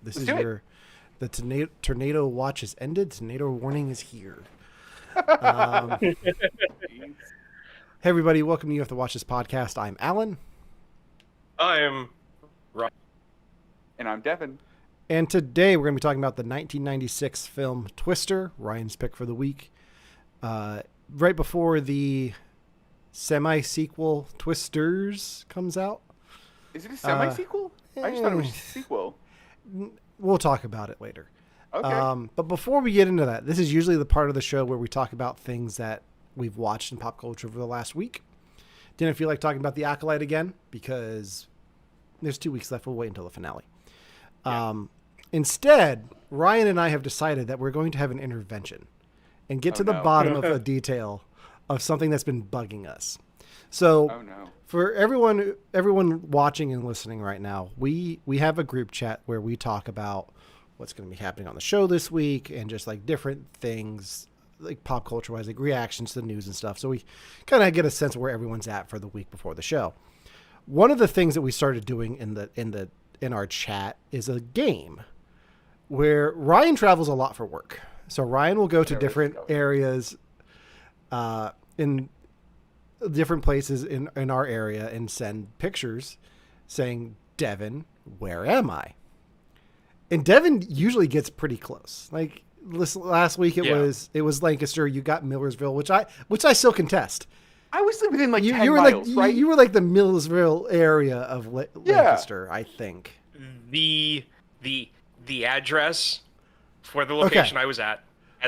The tornado watch has ended. Tornado warning is here. Hey everybody, welcome to You Have to Watch This podcast. I'm Alan. I'm Ryan. And I'm Devin. And today we're going to be talking about the 1996 film Twister, Ryan's pick for the week. Right before the semi-sequel Twisters comes out. Is it a semi-sequel? I just thought it was a sequel. We'll talk about it later. Okay. But before we get into that, this is usually the part of the show where we talk about things that we've watched in pop culture over the last week. Didn't feel like talking about The Acolyte again because there's 2 weeks left. We'll wait until the finale. Yeah. Instead, Ryan and I have decided that we're going to have an intervention and get to the bottom of a detail of something that's been bugging us. So for everyone watching and listening right now, we have a group chat where we talk about what's going to be happening on the show this week and just like different things like pop culture wise, like reactions to the news and stuff. So we kind of get a sense of where everyone's at for the week before the show. One of the things that we started doing in our chat is a game where Ryan travels a lot for work. So Ryan will go to different areas in different places in our area and send pictures saying, Devin, where am I? And Devin usually gets pretty close. Like last week it was Lancaster, you got Millersville, which I still contest. I was within 10 miles, right? You were like the Millersville area of Lancaster, I think. The address for the location I was at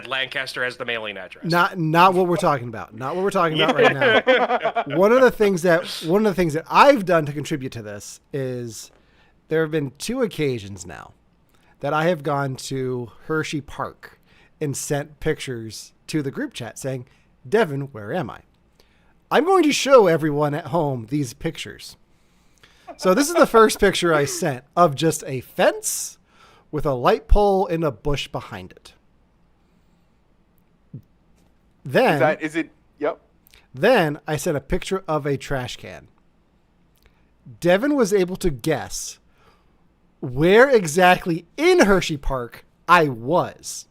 Lancaster as the mailing address. Not what we're talking about. Not what we're talking about right now. One of the things that I've done to contribute to this is there have been 2 occasions now that I have gone to Hershey Park and sent pictures to the group chat saying, Devin, where am I? I'm going to show everyone at home these pictures. So this is the first picture I sent of just a fence with a light pole and a bush behind it. Then Yep. Then I sent a picture of a trash can. Devin was able to guess where exactly in Hershey Park I was.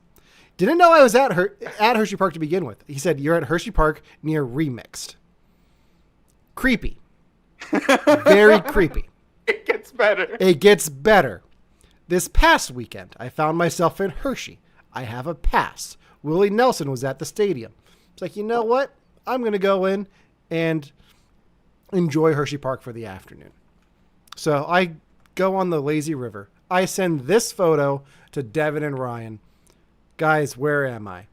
Didn't know I was at Hershey Park to begin with. He said, you're at Hershey Park near Remixed. Creepy. Very creepy. It gets better. This past weekend, I found myself in Hershey. I have a pass. Willie Nelson was at the stadium. It's like, you know what? I'm going to go in and enjoy Hershey Park for the afternoon. So I go on the lazy river. I send this photo to Devin and Ryan. Guys, where am I?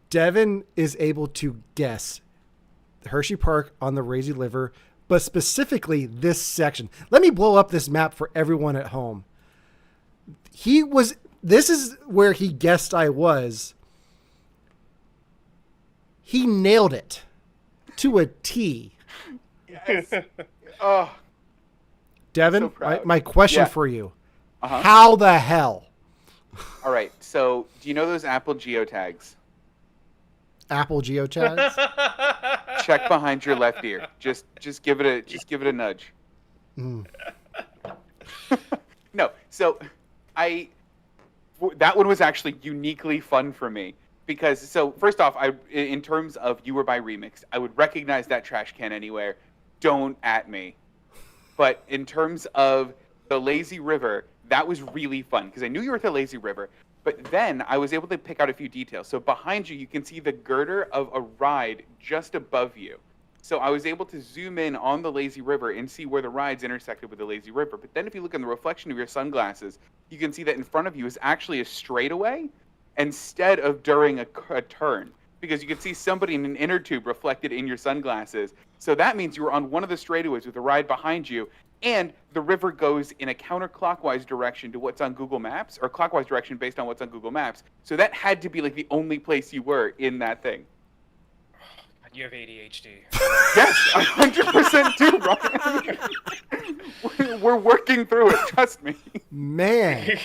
Devin is able to guess Hershey Park on the lazy river, but specifically this section. Let me blow up this map for everyone at home. This is where he guessed I was. He nailed it to a T. Yes. Oh, Devin, so my question for you. Uh-huh. How the hell? All right. So do you know those Apple geotags? Apple geotags? Check behind your left ear. Just give it a nudge. Mm. No. So that one was actually uniquely fun for me. Because, so first off, in terms of You Were by Remix, I would recognize that trash can anywhere. Don't at me. But in terms of the lazy river, that was really fun because I knew you were at the lazy river. But then I was able to pick out a few details. So behind you, you can see the girder of a ride just above you. So I was able to zoom in on the lazy river and see where the rides intersected with the lazy river. But then if you look in the reflection of your sunglasses, you can see that in front of you is actually a straightaway instead of during a turn, because you can see somebody in an inner tube reflected in your sunglasses. So that means you were on one of the straightaways with the ride behind you, and the river goes in a counterclockwise direction to what's on Google Maps, or clockwise direction based on what's on Google Maps. So that had to be like the only place you were in that thing. You have ADHD. Yes, 100% do, Ryan. We're working through it, trust me. Man.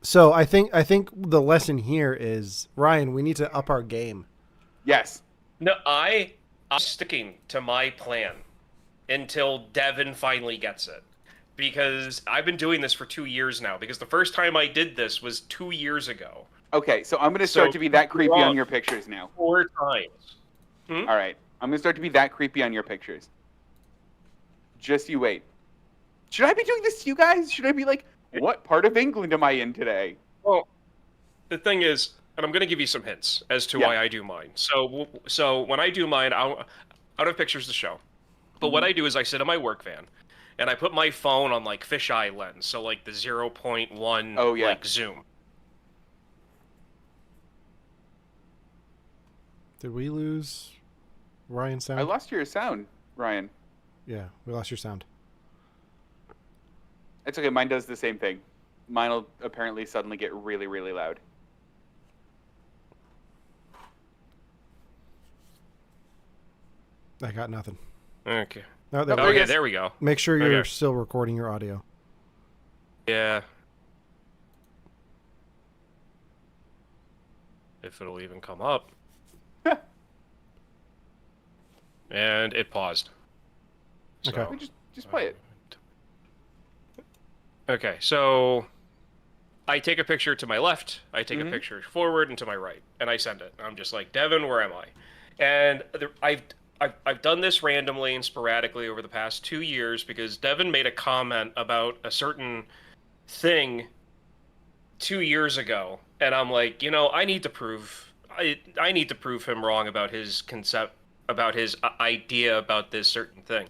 So I think the lesson here is, Ryan, we need to up our game. Yes. No, I'm sticking to my plan until Devin finally gets it. because I've been doing this for 2 years now. Because the first time I did this was 2 years ago. Okay, so I'm going to start to be that creepy on your pictures now. 4 times. All right, I'm going to start to be that creepy on your pictures. Just you wait. Should I be doing this to you guys? Should I be like, what part of England am I in today? Well, the thing is, and I'm going to give you some hints as to why I do mine. So when I do mine, I don't have pictures to show. But what I do is I sit in my work van, and I put my phone on like fisheye lens, so like the 0.1 like zoom. Did we lose Ryan's sound? I lost your sound, Ryan. Yeah, we lost your sound. It's okay. Mine does the same thing. Mine will apparently suddenly get really, really loud. I got nothing. Okay. No, Okay, there we go. Make sure you're still recording your audio. Yeah. If it'll even come up. And it paused. Okay. We just play it. Okay, so I take a picture to my left, I take a picture forward and to my right, and I send it. I'm just like, Devin, where am I? And I've done this randomly and sporadically over the past 2 years because Devin made a comment about a certain thing 2 years ago, and I'm like, I need to prove him wrong about his concept, about his idea about this certain thing.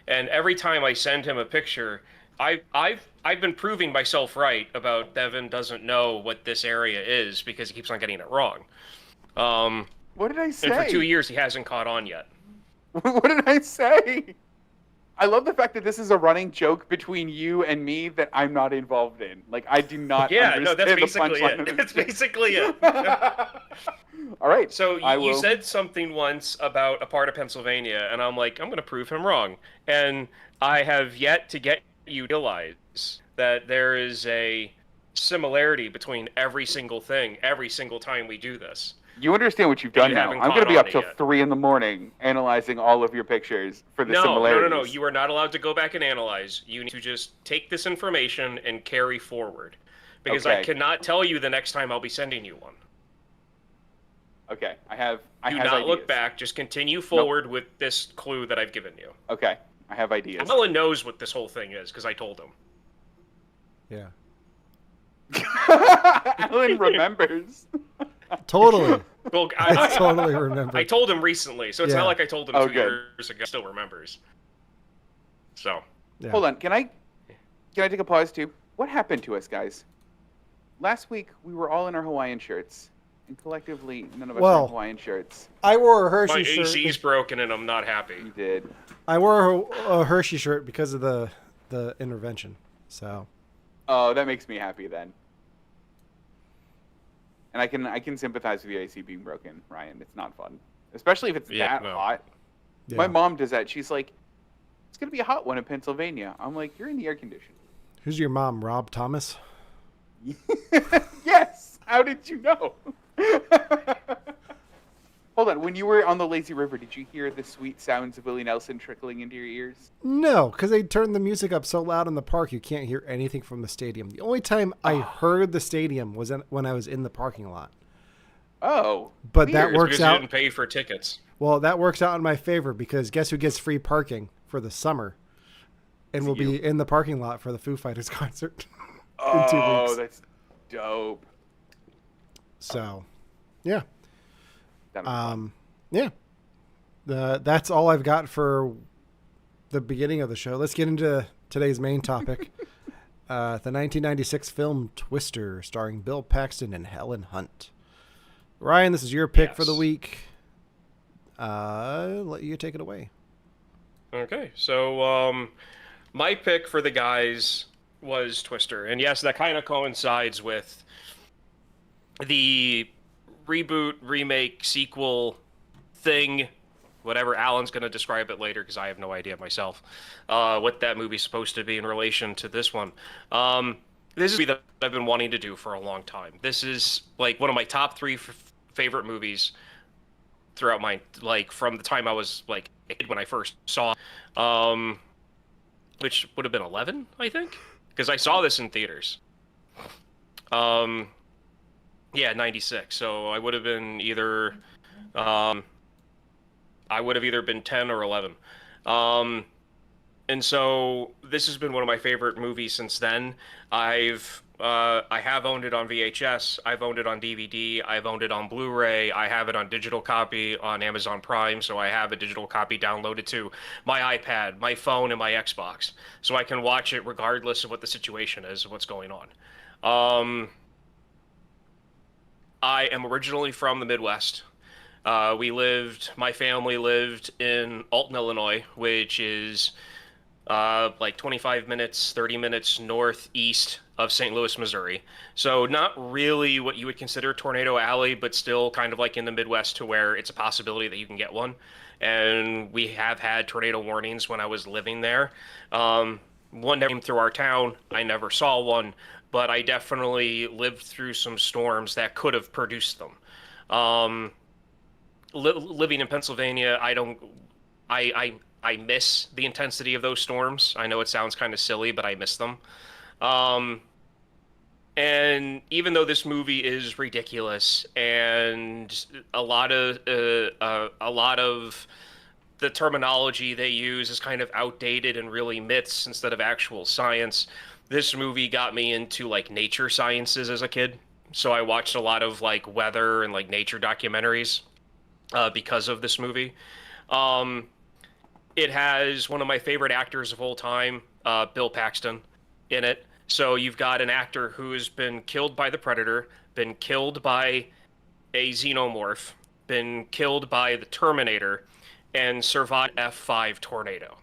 And every time I send him a picture, I've been proving myself right about Devin doesn't know what this area is because he keeps on getting it wrong. What did I say? And for 2 years he hasn't caught on yet. What did I say? I love the fact that this is a running joke between you and me that I'm not involved in. Like, I do not understand that's basically the punchline it. of That's this. basically it. All right. So you said something once about a part of Pennsylvania, and I'm like, I'm going to prove him wrong. And I have yet to get you to realize that there is a similarity between every single thing, every single time we do this. You understand what you've done now. I'm going to be up till 3 a.m. analyzing all of your pictures for the similarities. No. You are not allowed to go back and analyze. You need to just take this information and carry forward. Because I cannot tell you the next time I'll be sending you one. Okay, I have look back. Just continue forward with this clue that I've given you. Okay, I have ideas. Helen knows what this whole thing is because I told him. Yeah. Helen remembers. Totally. Well, I totally remember. I told him recently, so it's not like I told him 2 years ago. He still remembers. So. Yeah. Hold on. Can I take a pause too? What happened to us, guys? Last week we were all in our Hawaiian shirts, and collectively none of us were in Hawaiian shirts. I wore a Hershey My shirt. My AC's broken, and I'm not happy. You did. I wore a Hershey shirt because of the intervention. So. Oh, that makes me happy then. And I can sympathize with your AC being broken, Ryan. It's not fun, especially if it's hot. Yeah. My mom does that. She's like, "It's gonna be a hot one in Pennsylvania." I'm like, "You're in the air conditioning." Who's your mom, Rob Thomas? Yes. How did you know? Hold on. When you were on the lazy river, did you hear the sweet sounds of Willie Nelson trickling into your ears? No, because they turned the music up so loud in the park you can't hear anything from the stadium. The only time I heard the stadium was when I was in the parking lot. Oh, but that works out. You didn't pay for tickets. Well, that works out in my favor because guess who gets free parking for the summer, and will be in the parking lot for the Foo Fighters concert in 2 weeks. Oh, that's dope. So, yeah. Yeah. That's all I've got for the beginning of the show. Let's get into today's main topic. The 1996 film Twister, starring Bill Paxton and Helen Hunt. Ryan, this is your pick for the week. Let you take it away. Okay, so my pick for the guys was Twister. And yes, that kind of coincides with the reboot, remake, sequel thing, whatever. Alan's going to describe it later because I have no idea myself what that movie's supposed to be in relation to this one. This is a movie that I've been wanting to do for a long time. This is like one of my top 3 favorite movies throughout my, like, from the time I was like a kid when I first saw it. which would have been 11, I think, because I saw this in theaters. Um, yeah, 96. So I would have been um, I would have either been 10 or 11. Um, and so this has been one of my favorite movies since then. I have owned it on VHS, I've owned it on DVD, I've owned it on Blu-ray, I have it on digital copy on Amazon Prime, so I have a digital copy downloaded to my iPad, my phone, and my Xbox, so I can watch it regardless of what the situation is, what's going on. I am originally from the Midwest. My family lived in Alton, Illinois, which is like 25 minutes, 30 minutes northeast of St. Louis, Missouri. So not really what you would consider Tornado Alley, but still kind of like in the Midwest to where it's a possibility that you can get one. And we have had tornado warnings when I was living there. One never came through our town. I never saw one, but I definitely lived through some storms that could have produced them. Living in Pennsylvania, I miss the intensity of those storms. I know it sounds kind of silly, but I miss them. And even though this movie is ridiculous and a lot of the terminology they use is kind of outdated and really myths instead of actual science, this movie got me into like nature sciences as a kid. So I watched a lot of like weather and like nature documentaries because of this movie. It has one of my favorite actors of all time, Bill Paxton, in it. So you've got an actor who has been killed by the Predator, been killed by a xenomorph, been killed by the Terminator, and survived F5 tornado.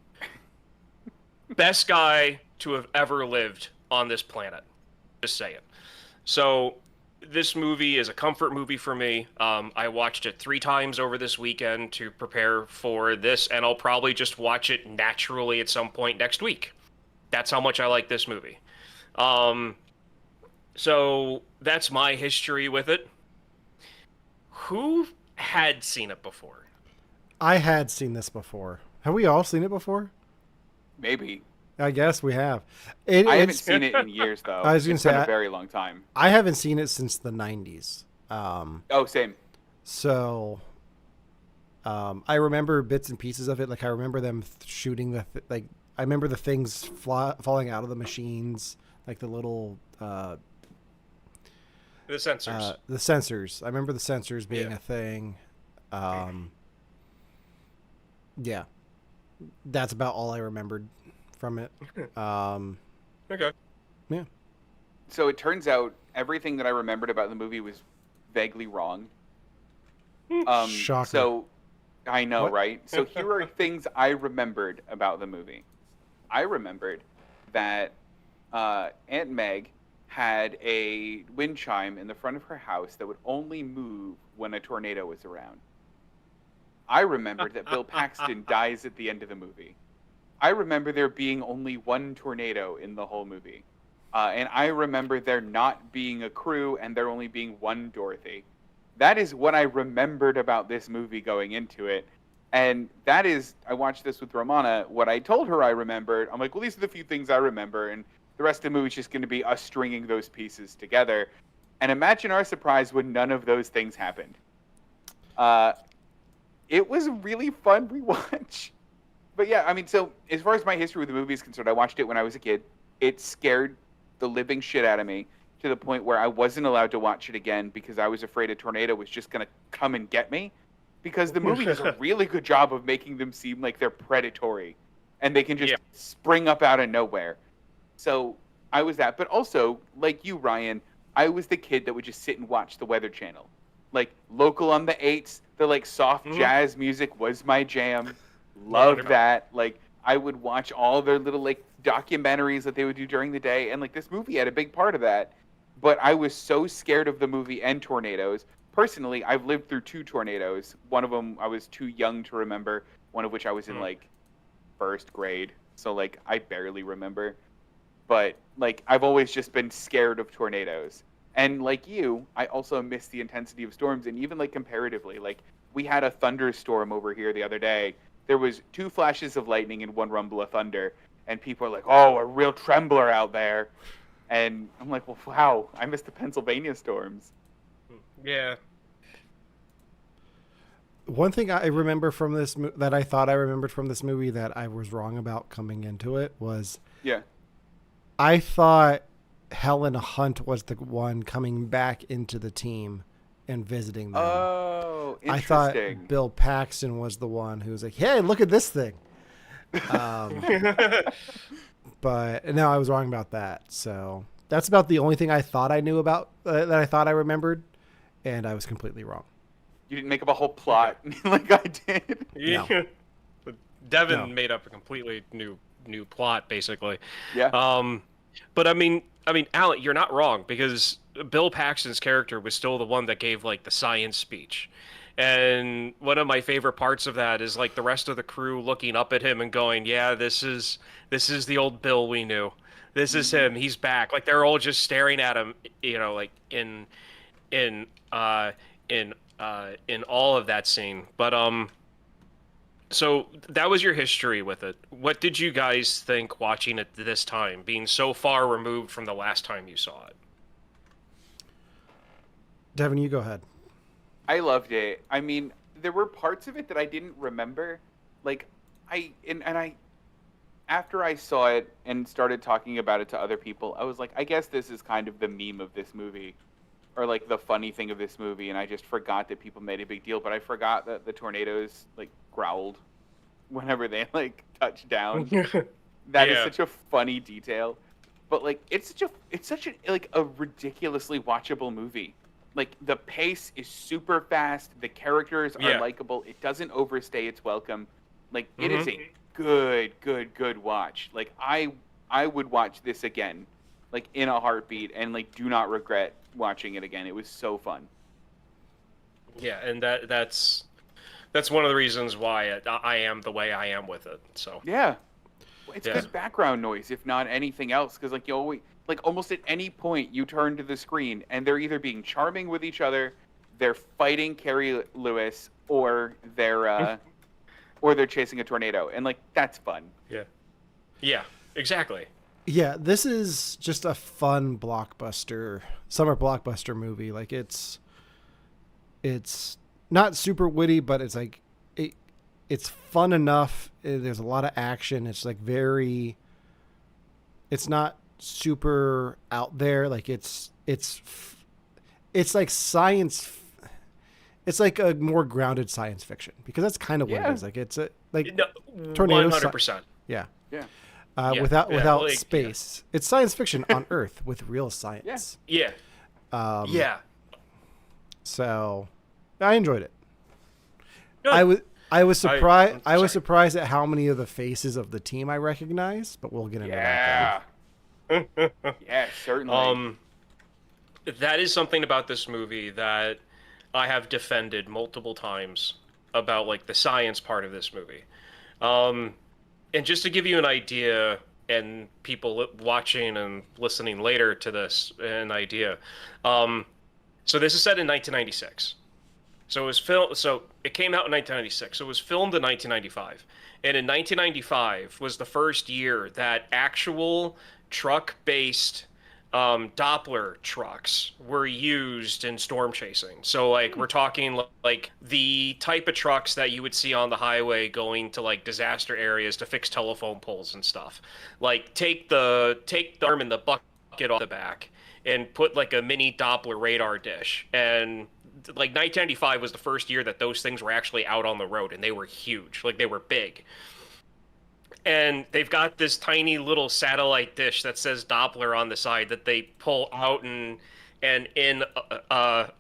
Best guy to have ever lived on this planet. Just saying. So this movie is a comfort movie for me. I watched it 3 times over this weekend to prepare for this, and I'll probably just watch it naturally at some point next week. That's how much I like this movie. So that's my history with it. Who had seen it before? I had seen this before. Have we all seen it before? Maybe. I guess we have. I haven't seen it in years, though. I was gonna It's say, been a very long time. I haven't seen it since the 90s. Oh, same. So I remember bits and pieces of it. Like I remember them shooting like I remember the things falling out of the machines, like the little The sensors. the sensors. I remember the sensors being Yeah. a thing. Yeah, that's about all I remembered from it. Okay. Yeah. So it turns out everything that I remembered about the movie was vaguely wrong. Shocker. So I know, What? right? So here are things I remembered about the movie. I remembered that Aunt Meg had a wind chime in the front of her house that would only move when a tornado was around. I remembered that Bill Paxton dies at the end of the movie. I remember there being only one tornado in the whole movie. And I remember there not being a crew and there only being one Dorothy. That is what I remembered about this movie going into it. And that is, I watched this with Romana. What I told her I remembered, I'm like, well, these are the few things I remember. And the rest of the movie is just going to be us stringing those pieces together. And imagine our surprise when none of those things happened. It was a really fun rewatch. But yeah, I mean, so as far as my history with the movie is concerned, I watched it when I was a kid. It scared the living shit out of me to the point where I wasn't allowed to watch it again because I was afraid a tornado was just going to come and get me. Because the movie does a really good job of making them seem like they're predatory and they can just spring up out of nowhere. So I was that. But also, like you, Ryan, I was the kid that would just sit and watch the Weather Channel. Like, local on the 8s, the, like, soft jazz music was my jam. Loved that. Like, I would watch all their little, like, documentaries that they would do during the day. And, like, this movie had a big part of that. But I was so scared of the movie and tornadoes. Personally, I've lived through 2 tornadoes. One of them I was too young to remember. One of which I was in, like, 1st grade. So, like, I barely remember. But, like, I've always just been scared of tornadoes. And like you, I also miss the intensity of storms. And even, like, comparatively, like, we had a thunderstorm over here the other day. There was 2 flashes of lightning and 1 rumble of thunder. and people are like, "Oh, a real trembler out there," and I'm like, "Well, wow, I missed the Pennsylvania storms." Yeah. One thing I remember from this that I thought I remembered from this movie that I was wrong about coming into it was Yeah. I thought Helen Hunt was the one coming back into the team and visiting them. Oh, I thought interesting. Bill Paxton was the one who was like, "Hey, look at this thing." But no, I was wrong about that. So that's about the only thing I thought I knew about that I thought I remembered, and I was completely wrong. You didn't make up a whole plot like I did. Yeah. No. Devin No. made up a completely new plot, basically. Yeah. But I mean, Alan, you're not wrong, because Bill Paxton's character was still the one that gave like the science speech. And one of my favorite parts of that is like the rest of the crew looking up at him and going, "Yeah, this is the old Bill we knew. This is him. He's back." Like they're all just staring at him, like in in all of that scene. But so that was your history with it. What did you guys think watching it this time, being so far removed from the last time you saw it? Devin, you go ahead. I loved it. I mean, there were parts of it that I didn't remember. Like I after I saw it and started talking about it to other people, I was like, I guess this is kind of the meme of this movie, or like the funny thing of this movie, and I just forgot that people made a big deal. But I forgot that the tornadoes like growled whenever they like touched down. That is Yeah. such a funny detail. But like it's such a like a ridiculously watchable movie. Like the pace is super fast, the characters are Yeah. likable, it doesn't overstay its welcome. Like it is Mhm. a good watch. Like I would watch this again, like in a heartbeat, and like do not regret watching it again. It was so fun. Yeah, and that's one of the reasons why I am the way I am with it. So Yeah. It's Yeah. good background noise, if not anything else, because like you always like almost at any point you turn to the screen and they're either being charming with each other, they're fighting Carrie Lewis, or they're chasing a tornado, and like that's fun. yeah, exactly. Yeah, this is just a fun summer blockbuster movie. Like it's not super witty, but it's like it's fun enough. There's a lot of action. It's like it's not super out there. Like it's like science. It's like a more grounded science fiction, because that's kind of what it Yeah. is. Like it's like No, tornadoes. 100%. Yeah. Yeah. Yeah, Without yeah, like, space, it's science fiction on Earth with real science. Yeah. Yeah. So, I enjoyed it. Good. I was surprised. I was sorry. surprised at how many of the faces of the team I recognized, but we'll get into that. Yeah. Yeah, certainly. That is something about this movie that I have defended multiple times, about like the science part of this movie. And just to give you an idea, and people watching and listening later to this an idea, so this is set in 1996. So it was So it came out in 1996. So it was filmed in 1995, and in 1995 was the first year that actual truck-based Doppler trucks were used in storm chasing. So like we're talking like the type of trucks that you would see on the highway going to like disaster areas to fix telephone poles and stuff. Like take the arm and the bucket off the back and put like a mini Doppler radar dish. And like 1995 was the first year that those things were actually out on the road, and they were huge. Like they were big. And they've got this tiny little satellite dish that says Doppler on the side that they pull out and in of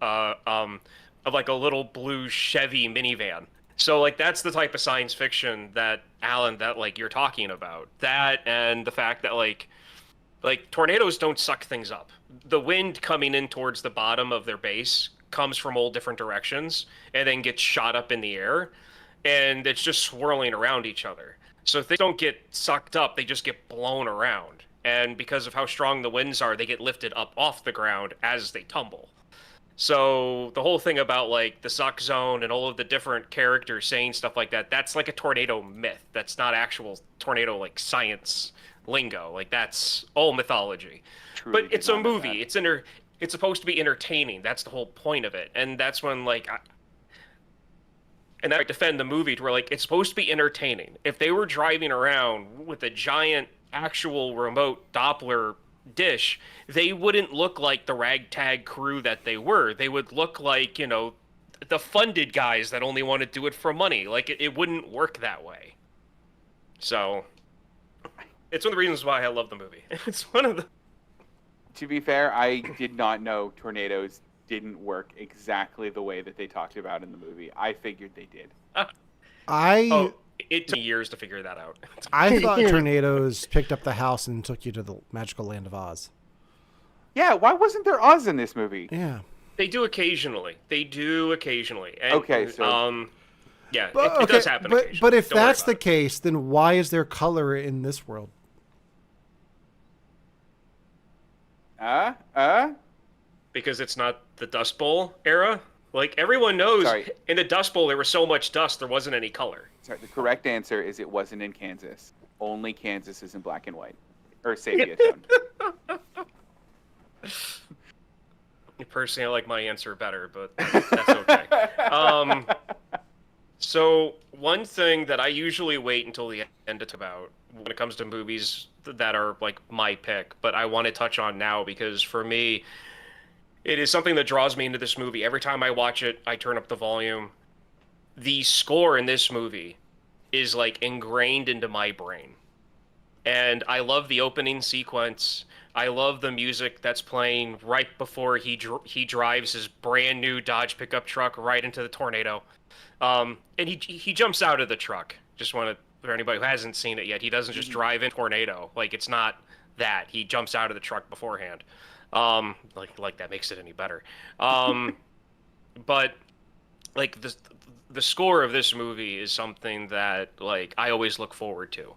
like a little blue Chevy minivan. So like that's the type of science fiction that Alan, that like you're talking about. That, and the fact that like tornadoes don't suck things up. The wind coming in towards the bottom of their base comes from all different directions and then gets shot up in the air, and it's just swirling around each other. So if they don't get sucked up, they just get blown around. And because of how strong the winds are, they get lifted up off the ground as they tumble. So the whole thing about like the suck zone and all of the different characters saying stuff like that, that's like a tornado myth. That's not actual tornado like science lingo. Like that's all mythology. Truly But did it's a not know movie. that. It's supposed to be entertaining. That's the whole point of it. And that's when like and I defend the movie to where like it's supposed to be entertaining. If they were driving around with a giant actual remote Doppler dish, they wouldn't look like the ragtag crew that they were. They would look like, the funded guys that only want to do it for money. Like it wouldn't work that way. So it's one of the reasons why I love the movie. It's one of the To be fair, I did not know tornadoes didn't work exactly the way that they talked about in the movie. I figured they did. I it took me years to figure that out. I thought tornadoes picked up the house and took you to the magical land of Oz. Yeah, why wasn't there Oz in this movie? Yeah. They do occasionally. And, Okay, so yeah, But, it does happen occasionally. But if Don't worry that's the about it. case, then why is there color in this world? Because it's not the Dust Bowl era. Like everyone knows, Sorry. in the Dust Bowl there was so much dust there wasn't any color. Sorry, the correct answer is it wasn't in Kansas. Only Kansas is in black and white. Or sepia tone. Personally, I like my answer better, but that's okay. So one thing that I usually wait until the end to talk about when it comes to movies that are like my pick, but I want to touch on now because for me, it is something that draws me into this movie. Every time I watch it, I turn up the volume. The score in this movie is like ingrained into my brain. And I love the opening sequence. I love the music that's playing right before he drives his brand new Dodge pickup truck right into the tornado. And he jumps out of the truck. Just want to, for anybody who hasn't seen it yet, he doesn't just drive in tornado. Like it's not that. He jumps out of the truck beforehand. Like that makes it any better. But like the score of this movie is something that like I always look forward to.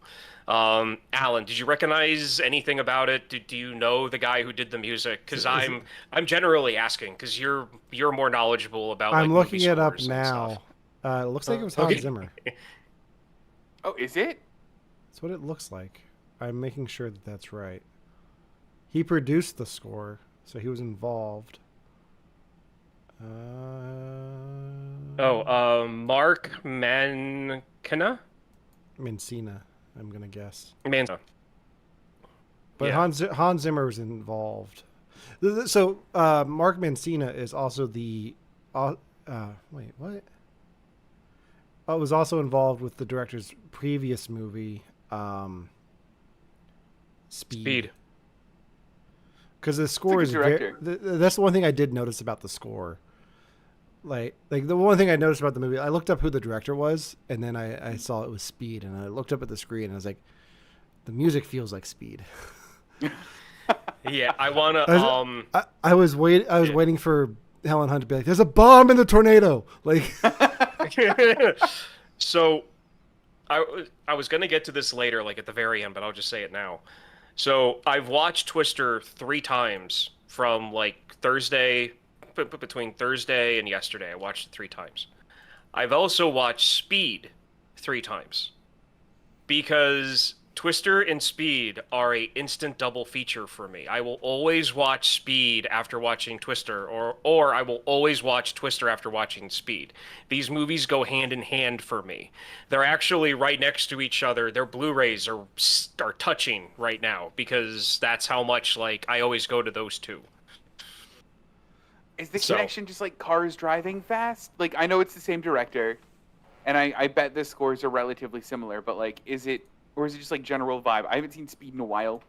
Alan, did you recognize anything about it? Do you know the guy who did the music? Because I'm generally asking because you're more knowledgeable about. I'm like, looking movie it up scores and now. stuff. It looks like it was Hans Okay. Zimmer. Oh, is it? That's what it looks like. I'm making sure that that's right. He produced the score, so he was involved. Mark Mancina? Mencina, I'm gonna guess. Manza. But Yeah. Hans Zimmer was involved. So Mark Mancina is also the wait, what? Oh, was also involved with the director's previous movie, Speed. Because the score It's is a good director. that's the one thing I did notice about the score. Like the one thing I noticed about the movie, I looked up who the director was, and then I saw it was Speed, and I looked up at the screen, and I was like, the music feels like Speed. Yeah, I wanna. I was waiting for Helen Hunt to be like, "There's a bomb in the tornado!" Like, So, I was gonna get to this later, like at the very end, but I'll just say it now. So I've watched Twister 3 times from like Thursday, between Thursday and yesterday. I watched it 3 times. I've also watched Speed 3 times because Twister and Speed are a instant double feature for me. I will always watch Speed after watching Twister, or I will always watch Twister after watching Speed. These movies go hand in hand for me. They're actually right next to each other. Their Blu-rays are touching right now because that's how much like I always go to those two. Is the connection just like cars driving fast? Like I know it's the same director, and I bet the scores are relatively similar, but like is it, or is it just like general vibe? I haven't seen Speed in a while.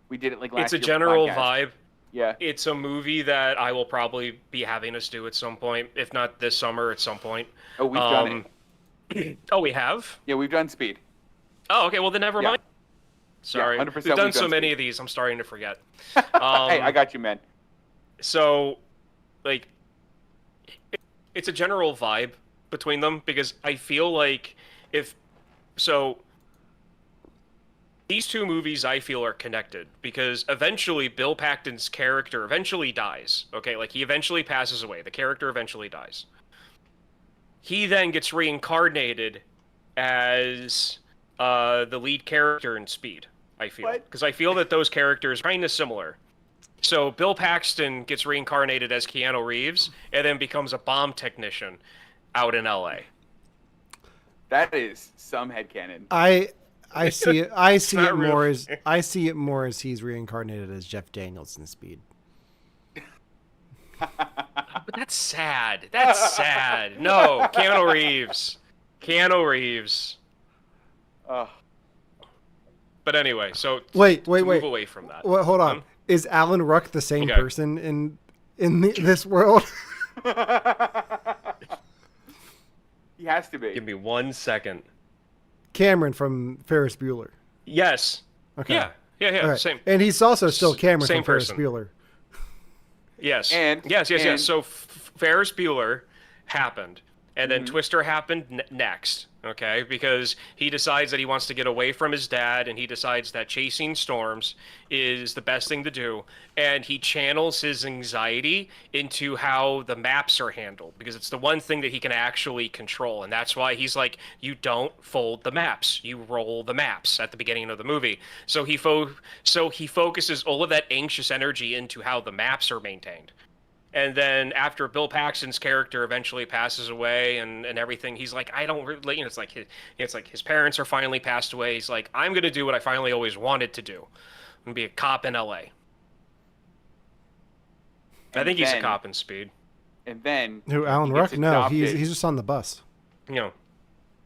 We did it like last It's a year for general podcast. vibe. Yeah. It's a movie that I will probably be having us do at some point, if not this summer, at some point. Oh, we've done it. Oh, we have? Yeah, we've done Speed. Oh, okay. Well, then never Yeah. mind. Sorry. 100% We've done we've so done many Speed. of these, I'm starting to forget. Hey, I got you, man. So, like, it's a general vibe between them because I feel like if so, these two movies I feel are connected because eventually Bill Paxton's character eventually dies. Okay, like he eventually passes away. The character eventually dies. He then gets reincarnated as the lead character in Speed, I feel. Because I feel that those characters are kind of similar. So Bill Paxton gets reincarnated as Keanu Reeves and then becomes a bomb technician out in LA. That is some headcanon. I see it. I see it more really. as I see it more as he's reincarnated as Jeff Daniels in Speed. But that's sad. That's sad. No, Keanu Reeves. Keanu Reeves. But anyway, so wait. move away from that. Wait, hold on. Is Alan Ruck the same Okay. person in this world? He has to be. Give me 1 second. Cameron from Ferris Bueller. Yes. Okay. Yeah. All right. Same. And he's also still Cameron Same from Ferris person. Bueller. Yes. And- yes. and- So Ferris Bueller happened, and then Twister happened next. Okay, because he decides that he wants to get away from his dad, and he decides that chasing storms is the best thing to do, and he channels his anxiety into how the maps are handled, because it's the one thing that he can actually control, and that's why he's like, you don't fold the maps, you roll the maps at the beginning of the movie. So he focuses all of that anxious energy into how the maps are maintained. And then after Bill Paxton's character eventually passes away and everything, he's like, I don't really, it's like his parents are finally passed away. He's like, I'm gonna do what I finally always wanted to do, and be a cop in LA. I think he's a cop in Speed. And then Who, Alan he Ruck? gets No, adopted. he's just on the bus. You know.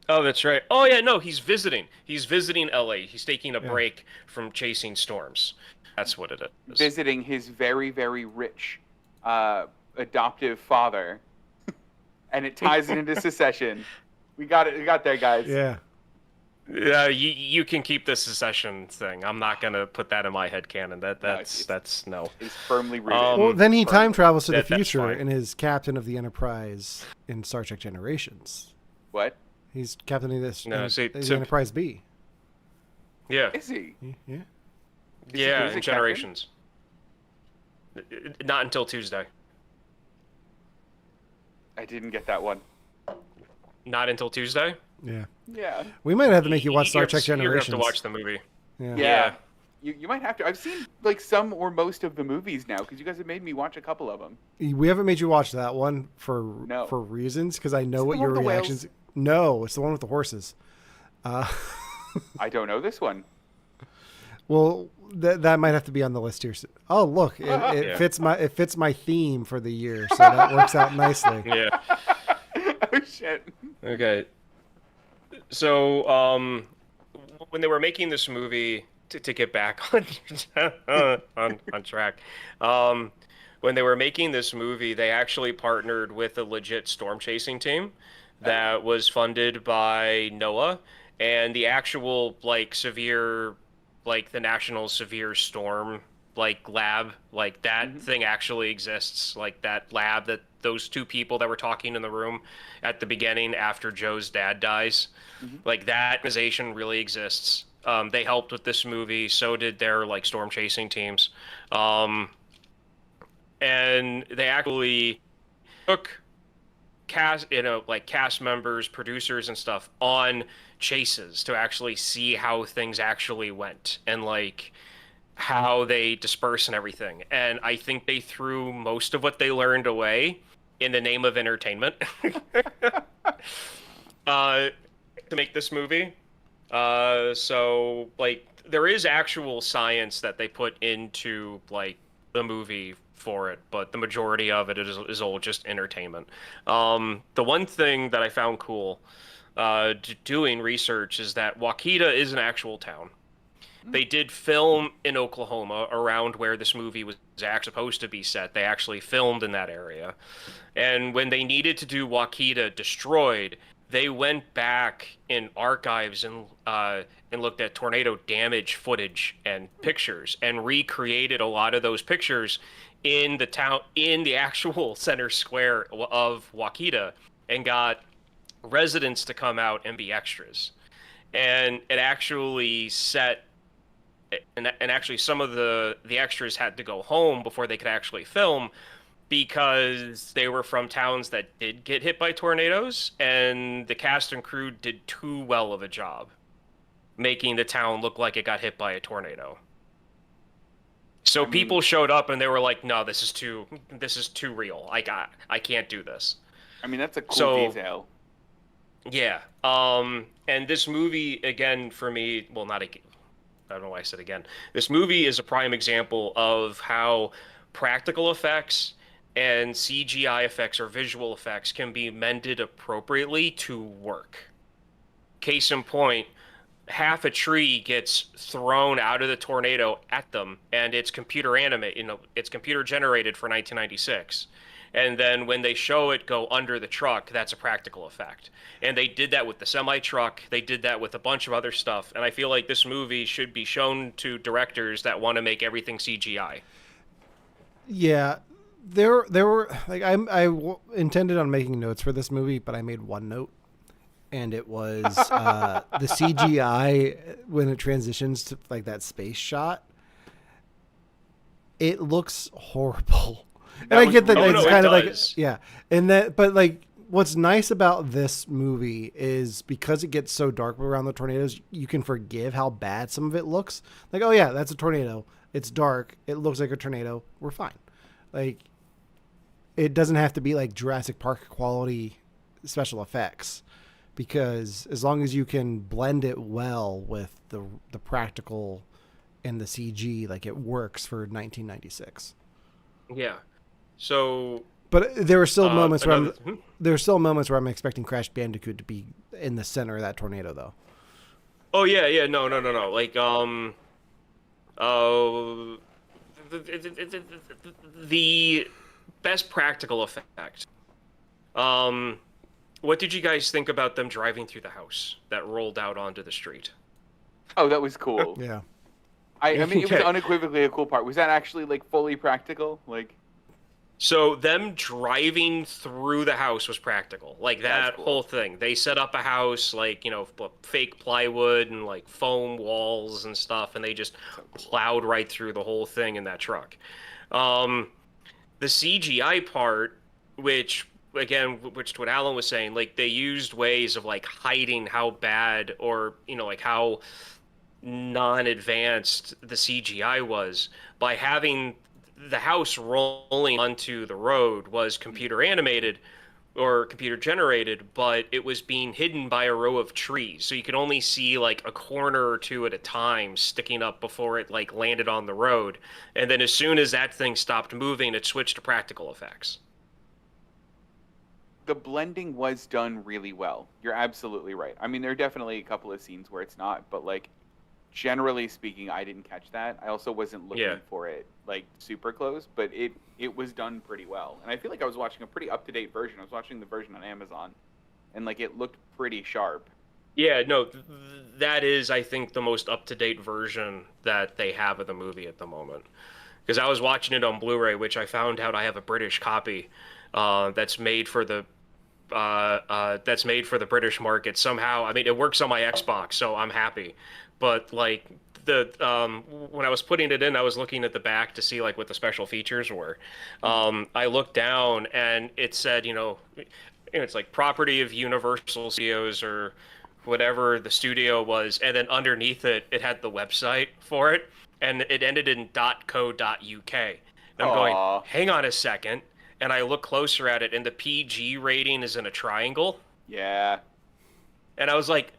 Oh, that's right. Oh yeah, no, he's visiting. He's visiting LA. He's taking a break from chasing storms. That's what it is. visiting his very, very rich adoptive father, and it ties it into Secession. We got it. We got there, guys. Yeah. Yeah, you can keep the secession thing. I'm not gonna put that in my head canon. That's no. It's firmly rooted. Well, then he time travels to the that's future fine. and is captain of the Enterprise in Star Trek Generations. What? He's captain of this No, see, the to- Enterprise B. Yeah. Is he? Yeah. Yeah, who's in it, Generations. Not until Tuesday. I didn't get that one. Not until Tuesday. Yeah. Yeah. We might have to make you watch Star You're Trek gonna have Generations. to watch the movie. Yeah. Yeah. You might have to. I've seen like some or most of the movies now because you guys have made me watch a couple of them. We haven't made you watch that one for No. reasons because I know Is it what the your one with the reactions. whales? No, it's the one with the horses. I don't know this one. Well, that might have to be on the list here. Oh, look, it Yeah. fits my theme for the year, so that works out nicely. Yeah. Oh shit. Okay. So, when they were making this movie, to get back on track, when they were making this movie, they actually partnered with a legit storm chasing team that was funded by NOAA, and the actual severe, the National Severe Storm lab, that thing actually exists. That lab, that those two people that were talking in the room at the beginning after Joe's dad dies, that organization really exists. They helped with this movie. So did their storm chasing teams, and they actually took cast members, producers, and stuff on chases to actually see how things actually went and how they disperse and everything. And I think they threw most of what they learned away in the name of entertainment to make this movie. So there is actual science that they put into the movie for it, but the majority of it is all just entertainment. The one thing that I found cool doing research is that Waukita is an actual town. They did film in Oklahoma around where this movie was actually supposed to be set. They actually filmed in that area. And when they needed to do Waukita destroyed, they went back in archives and looked at tornado damage footage and pictures and recreated a lot of those pictures in the town, in the actual center square of Waukita, and got residents to come out and be extras. And it actually set and actually some of the extras had to go home before they could actually film because they were from towns that did get hit by tornadoes, and the cast and crew did too well of a job making the town look like it got hit by a tornado. So people showed up and they were like, "No, this is too real. I can't do this." I mean, that's a cool detail. Yeah. And this movie again for me, well, not again. I don't know why I said again. This movie is a prime example of how practical effects and CGI effects or visual effects can be mended appropriately to work. Case in point, half a tree gets thrown out of the tornado at them, and it's computer animated, it's computer generated for 1996. And then when they show it go under the truck, that's a practical effect. And they did that with the semi-truck. They did that with a bunch of other stuff. And I feel like this movie should be shown to directors that want to make everything CGI. Yeah, there were like intended on making notes for this movie, but I made one note, and it was the CGI when it transitions to like that space shot. It looks horrible. And I get that it's kind of like, yeah. And that, but like, what's nice about this movie is because it gets so dark around the tornadoes, you can forgive how bad some of it looks. Like, oh yeah, that's a tornado. It's dark. It looks like a tornado. We're fine. Like, it doesn't have to be like Jurassic Park quality special effects, because as long as you can blend it well with the practical and the CG, like it works for 1996. Yeah. So, but there were still moments where I'm expecting Crash Bandicoot to be in the center of that tornado, though. Oh yeah, no. Like, the best practical effect. What did you guys think about them driving through the house that rolled out onto the street? Oh, that was cool. Yeah. I mean, it was unequivocally a cool part. Was that actually like fully practical? Like. So them driving through the house was practical. Like that whole thing. They set up a house, like, fake plywood and like foam walls and stuff, and they just plowed right through the whole thing in that truck. The CGI part, which to what Alan was saying, like they used ways of like hiding how bad or, like how non-advanced the CGI was by having the house rolling onto the road was computer animated or computer generated, but it was being hidden by a row of trees. So you could only see like a corner or two at a time sticking up before it like landed on the road. And then as soon as that thing stopped moving, it switched to practical effects. The blending was done really well. You're absolutely right. I mean, there are definitely a couple of scenes where it's not, but like generally speaking, I didn't catch that. I also wasn't looking for it like super close, but it was done pretty well. And I feel like I was watching a pretty up-to-date version. I was watching the version on Amazon, and like it looked pretty sharp. Yeah, no, that is, I think, the most up-to-date version that they have of the movie at the moment. Because I was watching it on Blu-ray, which I found out I have a British copy that's made for the British market somehow. I mean, it works on my Xbox, so I'm happy. But like when I was putting it in, I was looking at the back to see like what the special features were. I looked down and it said, it's like property of Universal Studios or whatever the studio was, and then underneath it, it had the website for it, and it ended in .co.uk. And I'm going, hang on a second, and I look closer at it, and the PG rating is in a triangle. Yeah. And I was like,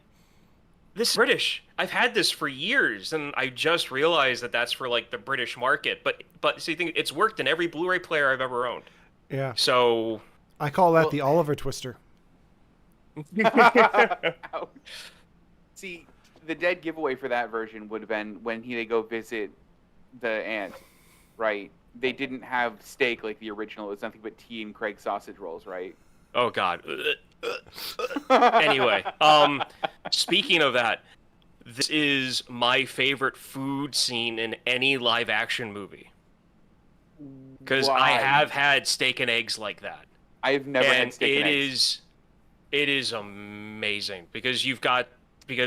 this is British. I've had this for years, and I just realized that that's for like the British market. But see, it's worked in every Blu-ray player I've ever owned. Yeah. So I call that the Oliver Twister. See, the dead giveaway for that version would have been when they go visit the aunt, right? They didn't have steak like the original. It was nothing but tea and Craig sausage rolls, right? Oh God. Anyway, speaking of that, this is my favorite food scene in any live action movie. Because I have had steak and eggs like that. I've never had steak and eggs. It is amazing because you've got the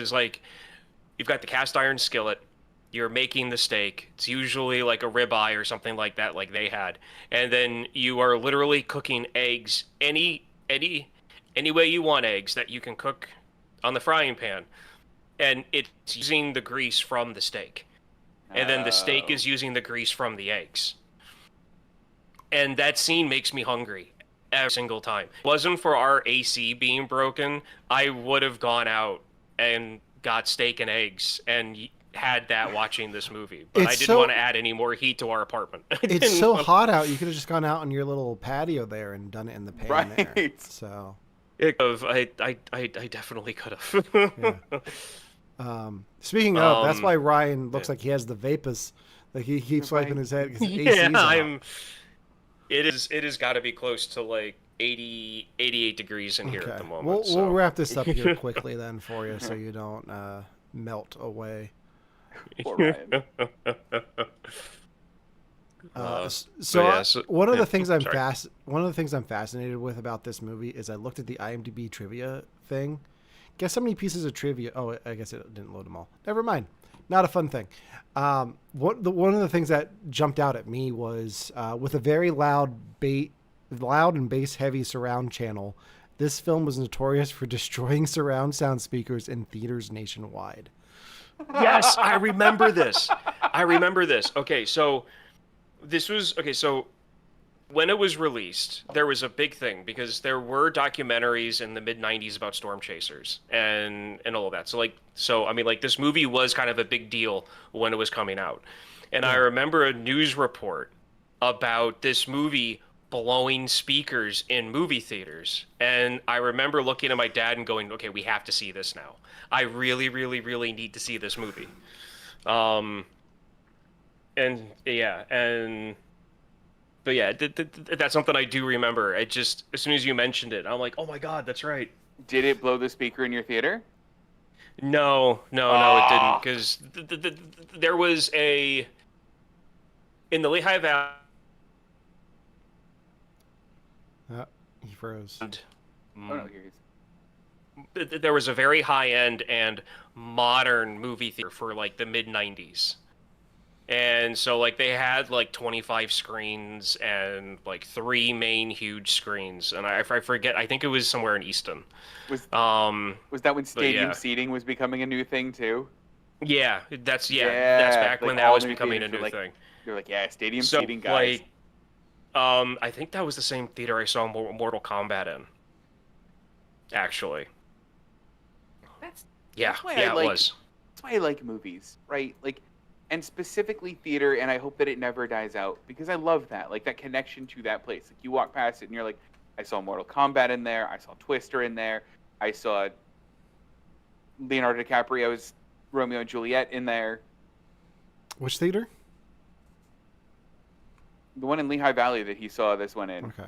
cast iron skillet, You're making the steak. It's usually like a ribeye or something like that, like they had. And then you are literally cooking eggs any way you want eggs that you can cook on the frying pan. And it's using the grease from the steak. And then the steak Oh. is using the grease from the eggs. And that scene makes me hungry every single time. If it wasn't for our AC being broken, I would have gone out and got steak and eggs and had that watching this movie. But I didn't want to add any more heat to our apartment. It's so hot out. You could have just gone out on your little patio there and done it in the pan there. Right. So I definitely could have. yeah. Speaking of, that's why Ryan looks like he has the vapors. Like he keeps wiping his head because AC's out. It is got to be close to like 88 degrees in here at the moment. We'll wrap this up here quickly then for you, so you don't melt away. Poor Ryan. One of the things I'm fascinated with about this movie is I looked at the IMDb trivia thing. Guess how many pieces of trivia? Oh, I guess it didn't load them all. Never mind. Not a fun thing. One of the things that jumped out at me was with a very loud and bass heavy surround channel. This film was notorious for destroying surround sound speakers in theaters nationwide. Yes, I remember this. Okay, so when it was released, there was a big thing because there were documentaries in the mid 90s about storm chasers and all of that. So I mean, like, this movie was kind of a big deal when it was coming out. And I remember a news report about this movie blowing speakers in movie theaters. And I remember looking at my dad and going, okay, we have to see this now. I really, really, really need to see this movie. But yeah, that's something I do remember. I just, as soon as you mentioned it, I'm like, oh my God, that's right. Did it blow the speaker in your theater? No, it didn't. Because there was in the Lehigh Valley. He froze. Oh, no, here he is. There was a very high-end and modern movie theater for like the mid 90s. And so, like, they had, like, 25 screens and, like, 3 main huge screens. And I forget, I think it was somewhere in Easton. Was that when stadium seating was becoming a new thing, too? Yeah, that's back like when that was becoming a new thing. You're like, yeah, stadium seating, guys. Like, I think that was the same theater I saw Mortal Kombat in. Actually. That's why it was. That's why I like movies, right? Like, and specifically theater, and I hope that it never dies out because I love that, like that connection to that place. Like, you walk past it and you're like, I saw Mortal Kombat in there, I saw Twister in there, I saw Leonardo DiCaprio's Romeo and Juliet in there. Which theater? The one in Lehigh Valley that he saw this one in. Okay.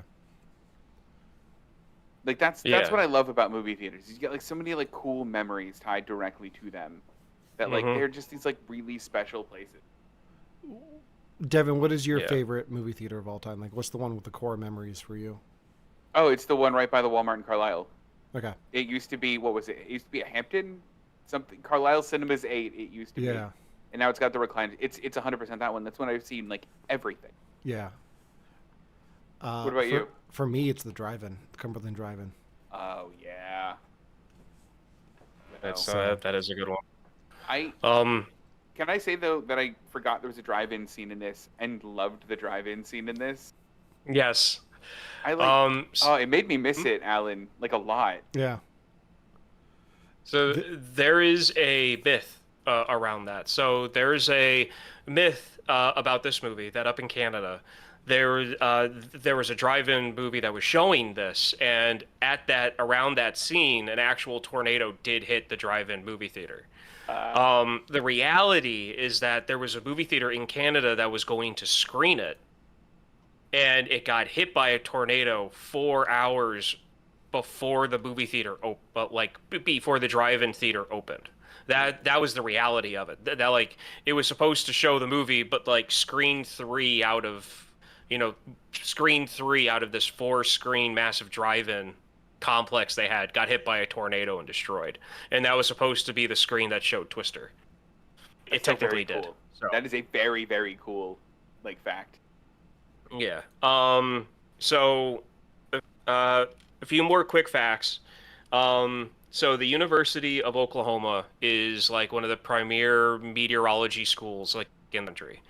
Like, that's what I love about movie theaters. You get like so many like cool memories tied directly to them. That like they're just these like really special places. Devin, what is your favorite movie theater of all time? Like, what's the one with the core memories for you? Oh, it's the one right by the Walmart in Carlisle. Okay. It used to be, what was it? It used to be a Hampton something. Carlisle Cinemas 8. It used to be. And now it's got the recliner. It's 100% that one. That's when I've seen like everything. Yeah. What about you? For me, it's the drive-in, the Cumberland Drive-In. Oh yeah. That is a good one. Can I say though that I forgot there was a drive-in scene in this and loved the drive-in scene in this? Yes. It made me miss it, Alan, like a lot. Yeah. So there is a myth around that. So there's a myth about this movie that up in Canada, there was a drive-in movie that was showing this, and around that scene, an actual tornado did hit the drive-in movie theater. The reality is that there was a movie theater in Canada that was going to screen it, and it got hit by a tornado 4 hours before the movie theater before the drive-in theater opened. That was the reality of it. That like, it was supposed to show the movie, but like screen three out of this 4-screen massive drive-in complex they had got hit by a tornado and destroyed. And that was supposed to be the screen that showed Twister. It That's so technically very did. cool. So That is a very, very cool, like, fact. yeah. So a few more quick facts. So the University of Oklahoma is like one of the premier meteorology schools like in the country.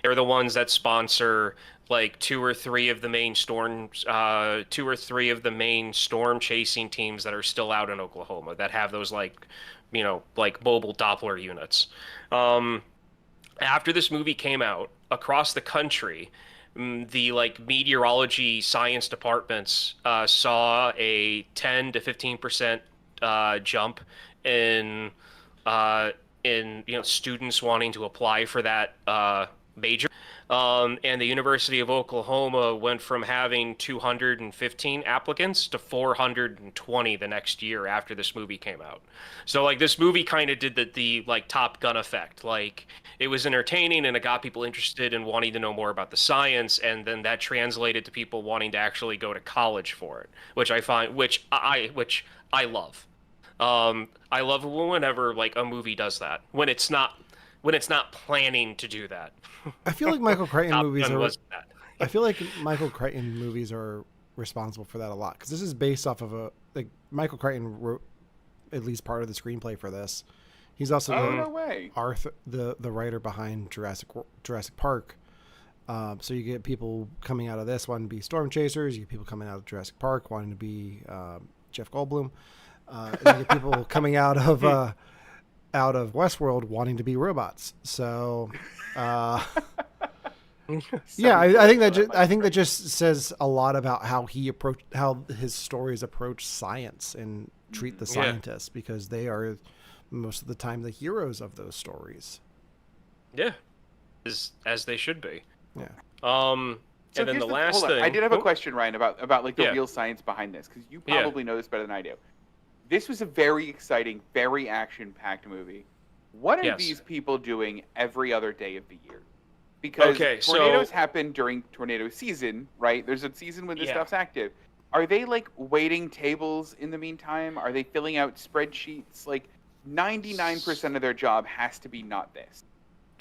They're the ones that sponsor like two or three of the main storm chasing teams that are still out in Oklahoma that have those like, like mobile Doppler units. Um, After this movie came out across the country, the like meteorology science departments saw a 10 to 15% jump in uh, students wanting to apply for that major. And the University of Oklahoma went from having 215 applicants to 420 the next year after this movie came out. So like this movie kind of did the like Top Gun effect. Like it was entertaining and it got people interested in wanting to know more about the science, and then that translated to people wanting to actually go to college for it, which I find which I love. I love whenever like a movie does that when it's not planning to do that. I feel like Michael Crichton Top movies Gun are. was that. I feel like Michael Crichton movies are responsible for that a lot, because this is based off of Michael Crichton wrote at least part of the screenplay for this. He's also No way. the writer behind Jurassic Park. So you get people coming out of this wanting to be storm chasers. You get people coming out of Jurassic Park wanting to be Jeff Goldblum. And you get people coming out of Westworld wanting to be robots. So, yeah, I think that just says a lot about how his stories approach science and treat the scientists, because they are most of the time the heroes of those stories. Yeah, as they should be. Yeah. And then the last thing. I did have a question, Ryan, about like the Yeah. real science behind this, because you probably know this better than I do. This was a very exciting, very action-packed movie. What are these people doing every other day of the year? Because tornadoes happen during tornado season, right? There's a season when this stuff's active. Are they like waiting tables in the meantime? Are they filling out spreadsheets? Like 99% of their job has to be not this.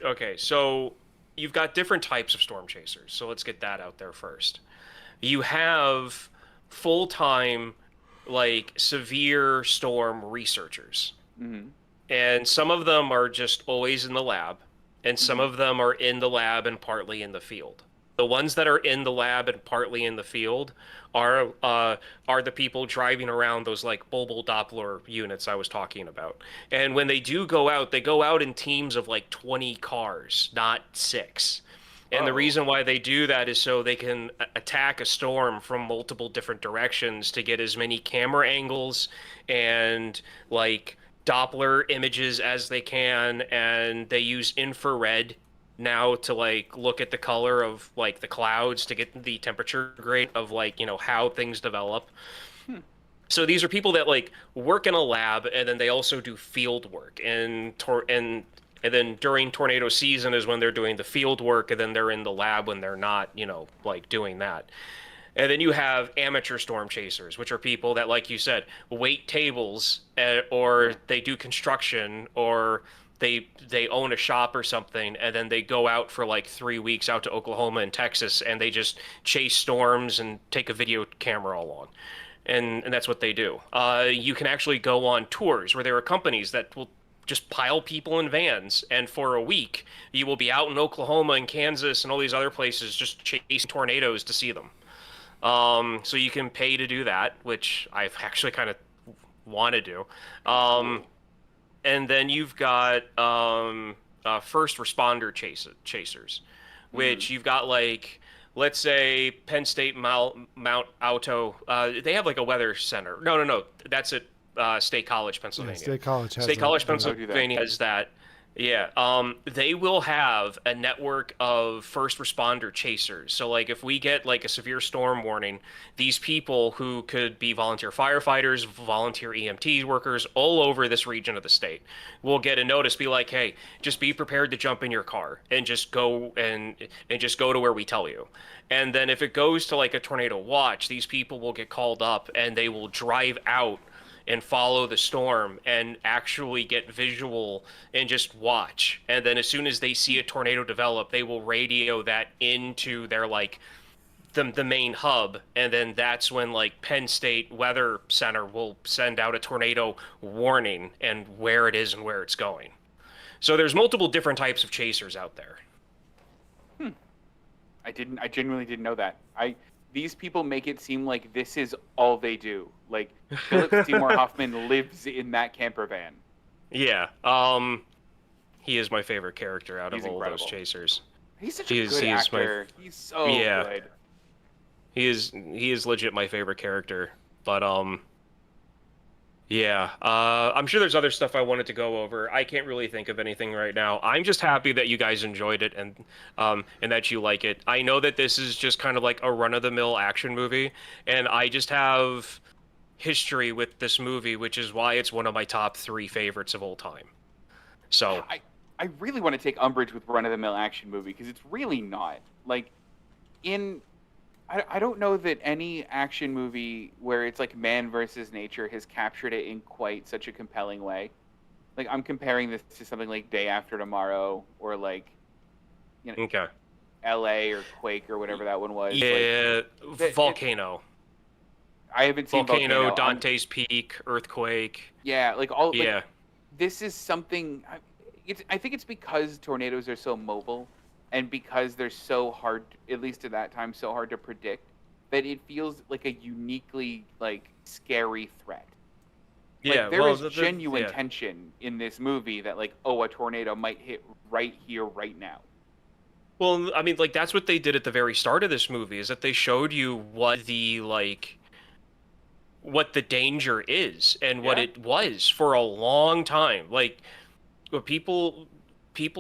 Okay, so you've got different types of storm chasers. So let's get that out there first. You have full-time, like severe storm researchers. Mm-hmm. And some of them are just always in the lab, and some of them are in the lab and partly in the field. The ones that are in the lab and partly in the field are the people driving around those like mobile Doppler units I was talking about. And when they do go out, they go out in teams of like 20 cars, not 6. And the reason why they do that is so they can attack a storm from multiple different directions to get as many camera angles and like Doppler images as they can. And they use infrared now to like look at the color of like the clouds to get the temperature grade of like, how things develop. So these are people that like work in a lab, and then they also do field work, and then during tornado season is when they're doing the field work, and then they're in the lab when they're not, like doing that. And then you have amateur storm chasers, which are people that, like you said, wait tables, or they do construction, or they own a shop or something, and then they go out for like 3 weeks out to Oklahoma and Texas, and they just chase storms and take a video camera along. And that's what they do. You can actually go on tours where there are companies that will just pile people in vans, and for a week you will be out in Oklahoma and Kansas and all these other places just chasing tornadoes to see them. So you can pay to do that, which I've actually kind of want to do. And then you've got first responder chasers, which you've got like, let's say Penn State Mount Alto. They have like a weather center. No. That's at State College, Pennsylvania. Yeah, State College, Pennsylvania has that. Yeah. They will have a network of first responder chasers. So like if we get like a severe storm warning, these people who could be volunteer firefighters, volunteer EMT workers all over this region of the state will get a notice, be like, hey, just be prepared to jump in your car and just go and just go to where we tell you. And then if it goes to like a tornado watch, these people will get called up and they will drive out and follow the storm and actually get visual and just watch. And then as soon as they see a tornado develop, they will radio that into their like the main hub, and then that's when like Penn State Weather Center will send out a tornado warning and where it is and where it's going. So there's multiple different types of chasers out there. I genuinely didn't know that. These people make it seem like this is all they do. Like Philip Seymour Hoffman lives in that camper van. Yeah. He is my favorite character out of all those chasers. He's such a good actor. He's so good. He is legit my favorite character. But yeah. I'm sure there's other stuff I wanted to go over. I can't really think of anything right now. I'm just happy that you guys enjoyed it and that you like it. I know that this is just kind of like a run-of-the-mill action movie, and I just have history with this movie, which is why it's one of my top 3 favorites of all time. So I really want to take umbrage with run-of-the-mill action movie because it's really not. Like, I don't know that any action movie where it's like man versus nature has captured it in quite such a compelling way. Like, I'm comparing this to something like Day After Tomorrow or like, okay. L.A. or Quake or whatever that one was. Yeah, like, Volcano. I haven't seen Volcano. Dante's Peak, Earthquake. Yeah, like all. Like, yeah. This is something. I think it's because tornadoes are so mobile, and because they're so hard, at least at that time, so hard to predict, that it feels like a uniquely like scary threat. Like, Yeah, there is genuine tension in this movie that like, oh, a tornado might hit right here, right now. Well, I mean, like that's what they did at the very start of this movie, is that they showed you what the danger is and what it was for a long time. Like, what people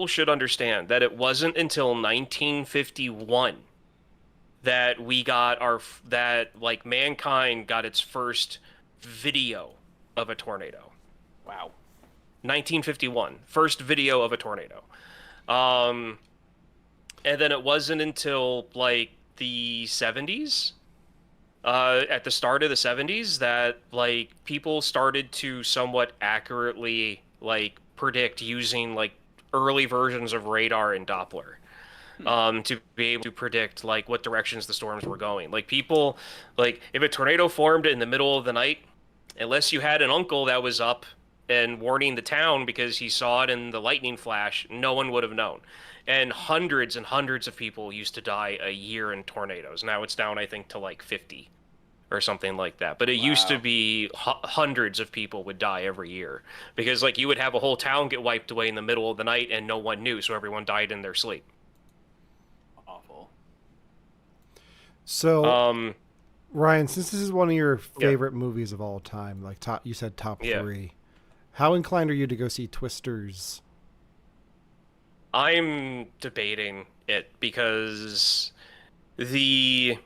should understand that it wasn't until 1951 that mankind got its first video of a tornado. Wow. 1951, first video of a tornado. And then it wasn't until like the 70s, at the start of the 70s, that like people started to somewhat accurately like predict using like early versions of radar and Doppler, to be able to predict like what directions the storms were going. Like people, like if a tornado formed in the middle of the night, unless you had an uncle that was up and warning the town because he saw it in the lightning flash, no one would have known. And hundreds of people used to die a year in tornadoes. Now it's down, I think, to like 50 or something like that. But it used to be hundreds of people would die every year, because like you would have a whole town get wiped away in the middle of the night and no one knew, so everyone died in their sleep. Awful. So, Ryan, since this is one of your favorite movies of all time, like you said top 3, how inclined are you to go see Twisters? I'm debating it because and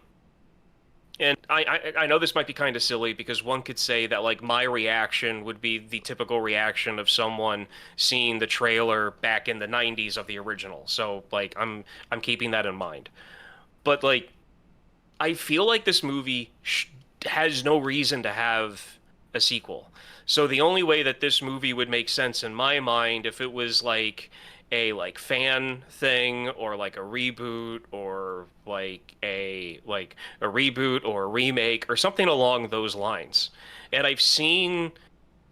I know this might be kind of silly, because one could say that like my reaction would be the typical reaction of someone seeing the trailer back in the 90s of the original. So like I'm keeping that in mind. But like I feel like this movie has no reason to have a sequel. So the only way that this movie would make sense in my mind, if it was like a like fan thing or like a reboot or like a reboot or a remake or something along those lines. And I've seen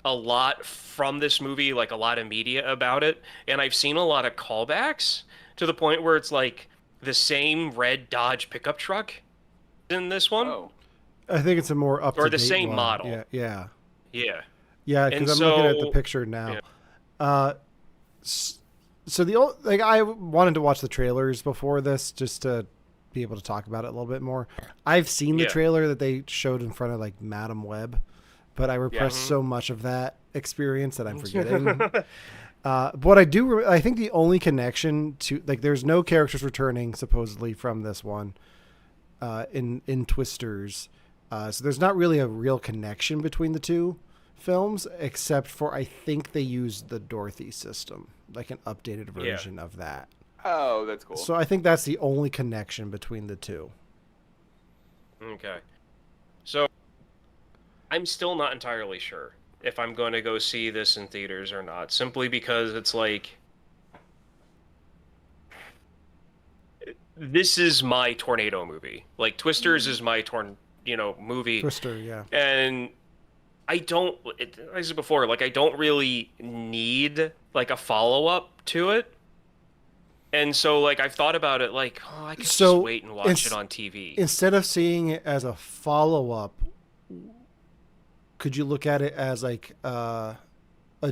a lot from this movie, like a lot of media about it, and I've seen a lot of callbacks to the point where it's like the same red Dodge pickup truck in this one. Oh. I think it's a more up to date or the same one. model. Yeah. And because I'm looking at the picture now. Yeah. So I wanted to watch the trailers before this just to be able to talk about it a little bit more. I've seen the trailer that they showed in front of like Madam Web, but I repressed so much of that experience that I'm forgetting. But I think the only connection to like, there's no characters returning supposedly from this one in Twisters. So there's not really a real connection between the two films, except for I think they used the Dorothy system, like an updated version of that. Oh, that's cool. So I think that's the only connection between the two. Okay. So I'm still not entirely sure if I'm going to go see this in theaters or not, simply because it's like this is my tornado movie. Like Twisters is my movie, Twister, yeah. and I don't. Like I said before, like I don't really need like a follow up to it, and so like I've thought about it, like I could just So wait and watch it on TV. instead of seeing it as a follow up, could you look at it as like a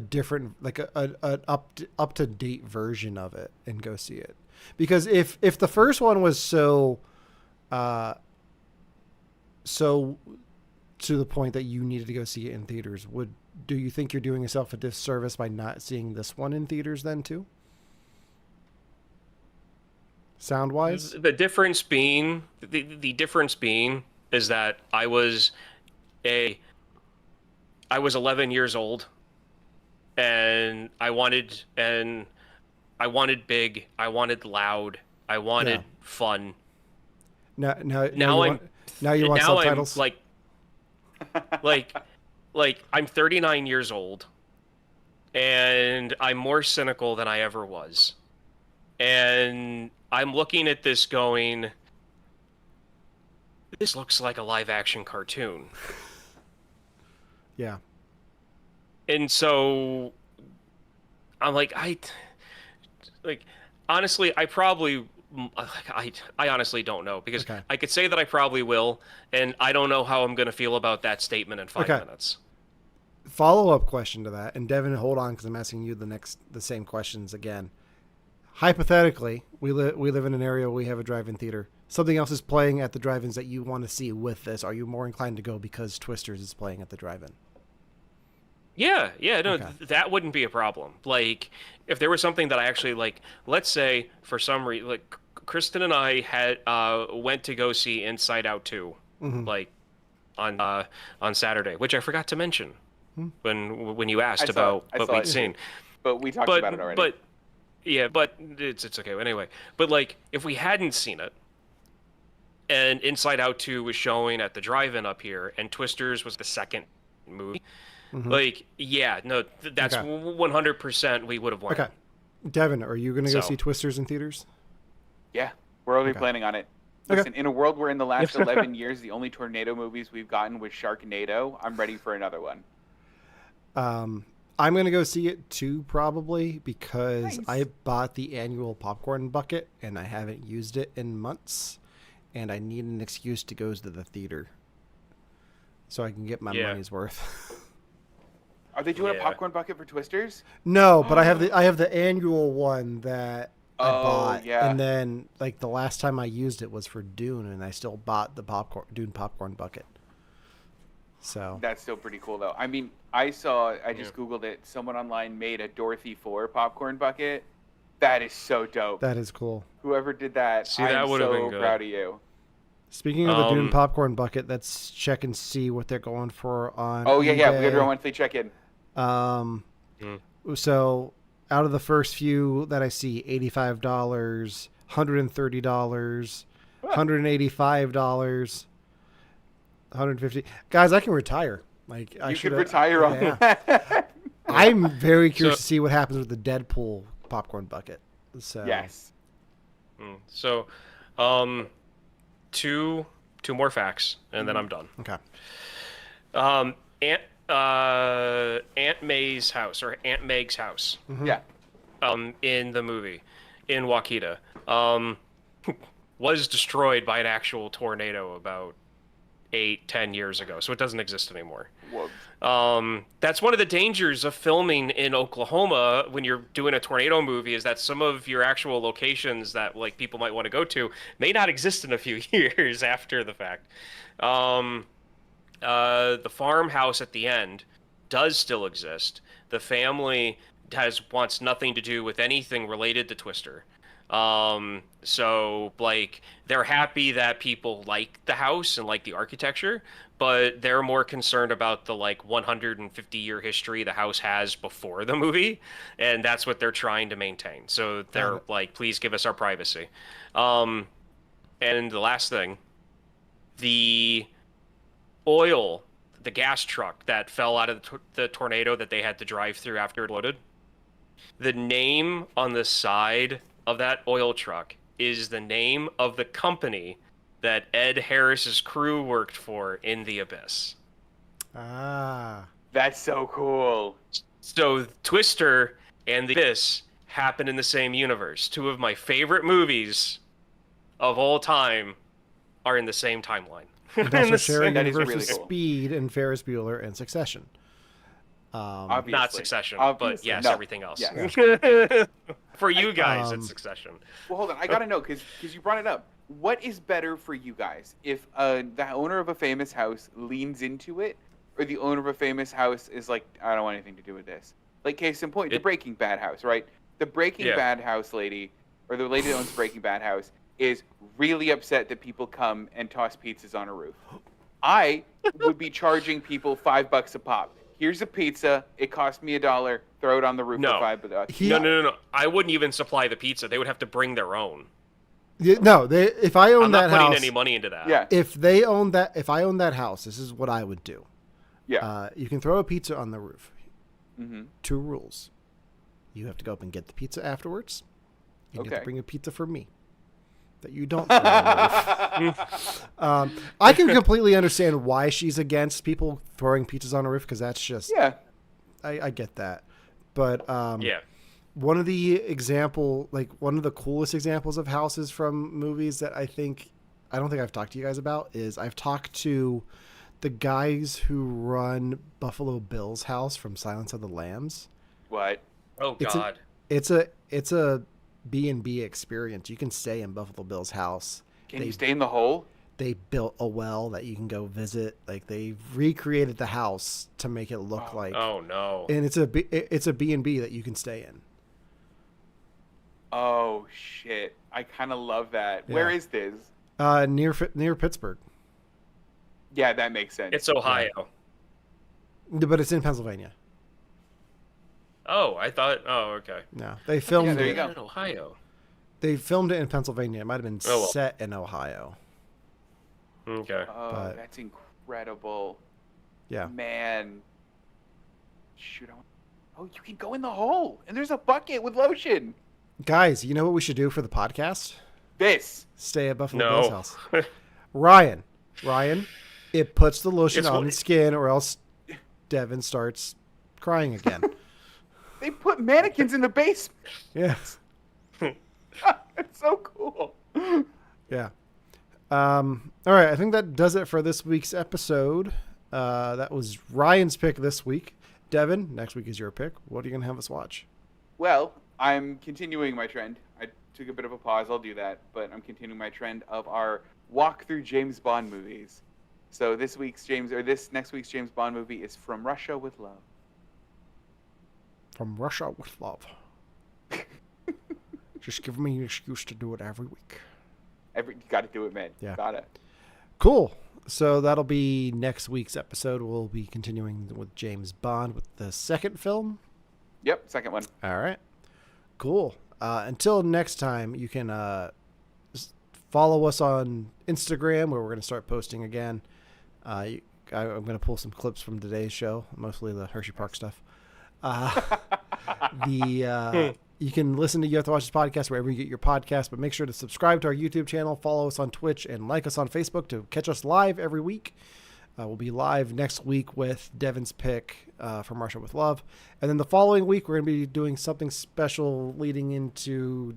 different, like an up to date version of it and go see it? Because if the first one was so so to the point that you needed to go see it in theaters, do you think you're doing yourself a disservice by not seeing this one in theaters then too? Sound wise? The difference being the difference being is that I was 11 years old, and I wanted big, I wanted loud, I wanted fun. Now Now you want now subtitles? I'm like I'm 39 years old, and I'm more cynical than I ever was. And I'm looking at this going, this looks like a live action cartoon. Yeah. And so I'm like, honestly, I honestly don't know, because Okay. I could say that I probably will, and I don't know how I'm going to feel about that statement in 5 minutes. Follow-up question to that, and Devin, hold on, because I'm asking you the same questions again. Hypothetically, we live in an area where we have a drive-in theater. Something else is playing at the drive-ins that you want to see with this. Are you more inclined to go because Twisters is playing at the drive-in? Yeah, no, Okay. that wouldn't be a problem. Like, if there was something that I actually like, let's say for some reason, like Kristen and I had went to go see Inside Out 2, like on Saturday, which I forgot to mention when you asked about what we'd seen. But we talked about it already. But yeah, but it's okay. Anyway, but like if we hadn't seen it, and Inside Out 2 was showing at the drive-in up here, and Twisters was the second movie. Like, yeah, no, that's 100% we would have won. Okay. Devin, are you going to go So- see Twisters in theaters? Yeah, we're already planning on it. Okay. Listen, in a world where in the last 11 years the only tornado movies we've gotten was Sharknado, I'm ready for another one. I'm going to go see it too, probably, because Nice. I bought the annual popcorn bucket and I haven't used it in months, and I need an excuse to go to the theater so I can get my money's worth. Are they doing a Yeah. popcorn bucket for Twisters? No, but I have the annual one that I bought, yeah. and then like the last time I used it was for Dune, and I still bought the Dune popcorn bucket. So That's still pretty cool, though. I mean, I just Googled it. Someone online made a Dorothy 4 popcorn bucket. That is so dope. that is cool. Whoever did that, See, that I'm would've so been good. proud of you. Speaking of the Dune popcorn bucket, let's check and see what they're going for on. Oh, yeah. We eBay. gotta do our monthly check-in. So out of the first few that I see, $85, $130, $185, $150. Guys, I can retire. Like I You should could retire on that. I'm very curious to see what happens with the Deadpool popcorn bucket. So Yes. So, two more facts, and then I'm done. Okay. Aunt May's house, or Aunt Meg's house, Yeah. in the movie, in Wakita, was destroyed by an actual tornado about 8-10 years ago, so it doesn't exist anymore. Whoa. That's one of the dangers of filming in Oklahoma when you're doing a tornado movie, is that some of your actual locations that like people might want to go to may not exist in a few years after the fact. The farmhouse at the end does still exist. The family wants nothing to do with anything related to Twister. So like they're happy that people like the house and like the architecture, but they're more concerned about the like 150-year history the house has before the movie, and that's what they're trying to maintain. So they're like, please give us our privacy. And the last thing, the oil the gas truck that fell out of the tornado that they had to drive through after it loaded. The name on the side of that oil truck is the name of the company that Ed Harris's crew worked for in The Abyss. Ah. That's so cool. So Twister and The Abyss happen in the same universe. Two of my favorite movies of all time are in the same timeline. And also sharing That is universes really cool. Speed and Ferris Bueller and Succession. Obviously. Not Succession, but Obviously. yes, No. everything else. Yes. For you guys, it's Succession. Well, hold on. I gotta know because you brought it up. What is better for you guys if the owner of a famous house leans into it, or the owner of a famous house is like, I don't want anything to do with this? Like case in point, the Breaking Bad house, right? The Breaking Bad house lady, or the lady that owns Breaking Bad house, is really upset that people come and toss pizzas on her roof. I would be charging people $5 a pop. Here's a pizza. It cost me $1. Throw it on the roof for $5. No. I wouldn't even supply the pizza. They would have to bring their own. No, if I own that house, I'm not putting any money into that. Yeah. If I own that house, this is what I would do. Yeah. You can throw a pizza on the roof. Mm-hmm. 2 rules. You have to go up and get the pizza afterwards. And you have to bring a pizza for me. That you don't throw on the roof. I can completely understand why she's against people throwing pizzas on the roof, because that's just... Yeah. I get that. But Yeah. one of the coolest examples of houses from movies that I don't think I've talked to you guys about is I've talked to the guys who run Buffalo Bill's house from Silence of the Lambs. What? Oh God. It's a B&B experience. You can stay in Buffalo Bill's house. Can you stay in the hole? They built a well that you can go visit. Like they recreated the house to make it look like. Oh no. And it's a B&B that you can stay in. Oh shit! I kind of love that. Yeah. Where is this? Near Pittsburgh. Yeah, that makes sense. It's Ohio. But it's in Pennsylvania. Oh, I thought. Oh, okay. No, they filmed there you it go. In Ohio. They filmed it in Pennsylvania. It might have been Oh, well. set in Ohio. Okay. Oh, but- that's incredible. Yeah. Man. Shoot. Oh, you can go in the hole, and there's a bucket with lotion. Guys, you know what we should do for the podcast? This. Stay at Buffalo No. Bill's house. Ryan, it puts the lotion It's on what- the skin, or else Devin starts crying again. They put mannequins in the basement. Yes. It's so cool. Yeah. All right. I think that does it for this week's episode. That was Ryan's pick this week. Devin, next week is your pick. What are you going to have us watch? Well, I'm continuing my trend. I took a bit of a pause. I'll do that, but I'm continuing my trend of our walk through James Bond movies. So this next week's James Bond movie is From Russia with Love. From Russia with Love. Just give me an excuse to do it every week. You got to do it, man. Yeah. Got it. Cool. So that'll be next week's episode. We'll be continuing with James Bond with the second film. Yep, second one. All right. Cool. Until next time, you can just follow us on Instagram, where we're going to start posting again. I'm going to pull some clips from today's show, mostly the Hershey Park stuff. You can listen to You Have to Watch This podcast wherever you get your podcast, but make sure to subscribe to our YouTube channel, follow us on Twitch, and like us on Facebook to catch us live every week. We'll be live next week with Devin's pick from Russia with Love. And then the following week, we're going to be doing something special leading into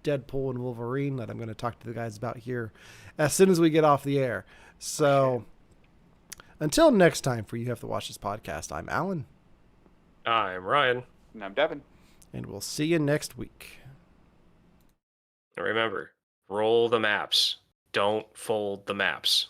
Deadpool and Wolverine that I'm going to talk to the guys about here as soon as we get off the air. So until next time, for You Have to Watch This podcast, I'm Alan. I'm Ryan. And I'm Devin. And we'll see you next week. And remember, roll the maps. Don't fold the maps.